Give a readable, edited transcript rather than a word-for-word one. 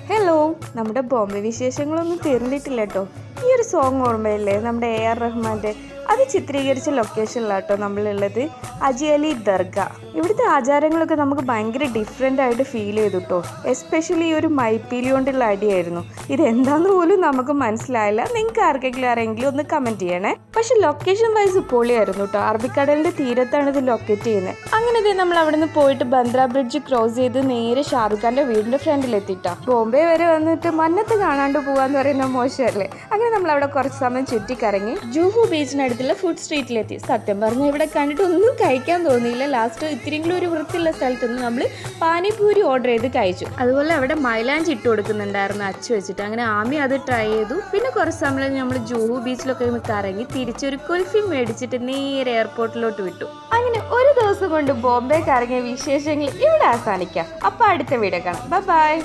Hello, നമ്മുടെ ബോംബെ വിശേഷങ്ങളൊന്നും തീർന്നിട്ടില്ല കേട്ടോ. ഈ ഒരു സോങ് ഓർമ്മയില്ലേ, നമ്മുടെ AR റഹ്മാൻ്റെ? അത് ചിത്രീകരിച്ച ലൊക്കേഷനിലാട്ടോ നമ്മളുള്ളത്, അജി അലി ദർഗ. ഇവിടുത്തെ ആചാരങ്ങളൊക്കെ നമുക്ക് ഭയങ്കര ഡിഫറെൻ്റ് ആയിട്ട് ഫീൽ ചെയ്തു കേട്ടോ. എസ്പെഷ്യലി ഈ ഒരു മൈപ്പീലി കൊണ്ടുള്ള അടിയായിരുന്നു. ഇതെന്താന്ന് പോലും നമുക്ക് മനസ്സിലായില്ല. നിങ്ങൾക്ക് ആരെങ്കിലും ഒന്ന് കമൻറ്റ് ചെയ്യണേ. പക്ഷെ ലൊക്കേഷൻ വൈസ് പൊളിയായിരുന്നു കേട്ടോ. അറബിക്കടലിൻ്റെ തീരത്താണ് ഇത് ലൊക്കേറ്റ് ചെയ്യുന്നത്. അങ്ങനെ നമ്മൾ അവിടെ നിന്ന് പോയിട്ട് ബന്ദ്ര ബ്രിഡ്ജ് ക്രോസ് ചെയ്ത് നേരെ ഷാറുഖ് ഖാൻ്റെ വീടിൻ്റെ ഫ്രണ്ടിലെത്തിയിട്ടാ. ബോംബെ വരെ വന്നിട്ട് മന്നത്ത് കാണാണ്ട് പോകാന്ന് പറയുന്ന മോശമല്ലേ. അങ്ങനെ നമ്മൾ അവിടെ കുറച്ച് സമയം ചുറ്റിക്കറങ്ങി ജൂഹു ബീച്ചിനടുത്തുള്ള ഫുഡ് സ്ട്രീറ്റിലെത്തി. സത്യം പറഞ്ഞാൽ ഇവിടെ കണ്ടിട്ട് ഒന്നും കഴിക്കാൻ തോന്നിയില്ല. ലാസ്റ്റ് ഇത്തിരിയെങ്കിലും ഒരു വൃത്തിയുള്ള സ്ഥലത്ത് നിന്ന് നമ്മൾ പാനിപൂരി ഓർഡർ ചെയ്ത് കഴിച്ചു. അതുപോലെ അവിടെ മൈലാഞ്ചി ഇട്ട് കൊടുക്കുന്നുണ്ടായിരുന്നു അച്ചു വെച്ചിട്ട്. അങ്ങനെ ആമി അത് ട്രൈ ചെയ്തു. പിന്നെ കുറച്ച് സമയം നമ്മൾ ജൂഹു ബീച്ചിലൊക്കെ ഒന്ന് കറങ്ങി തിരിച്ചൊരു കുൽഫി മേടിച്ചിട്ട് നേരെ എയർപോർട്ടിലോട്ട് വിട്ടു. അങ്ങനെ ഒരു ദിവസം കൊണ്ട് ബോംബെ കറങ്ങിയ വിശേഷങ്ങൾ ഇവിടെ അവസാനിക്കാം. അപ്പോൾ അടുത്ത വീഡിയോ കാണാം. ബൈ.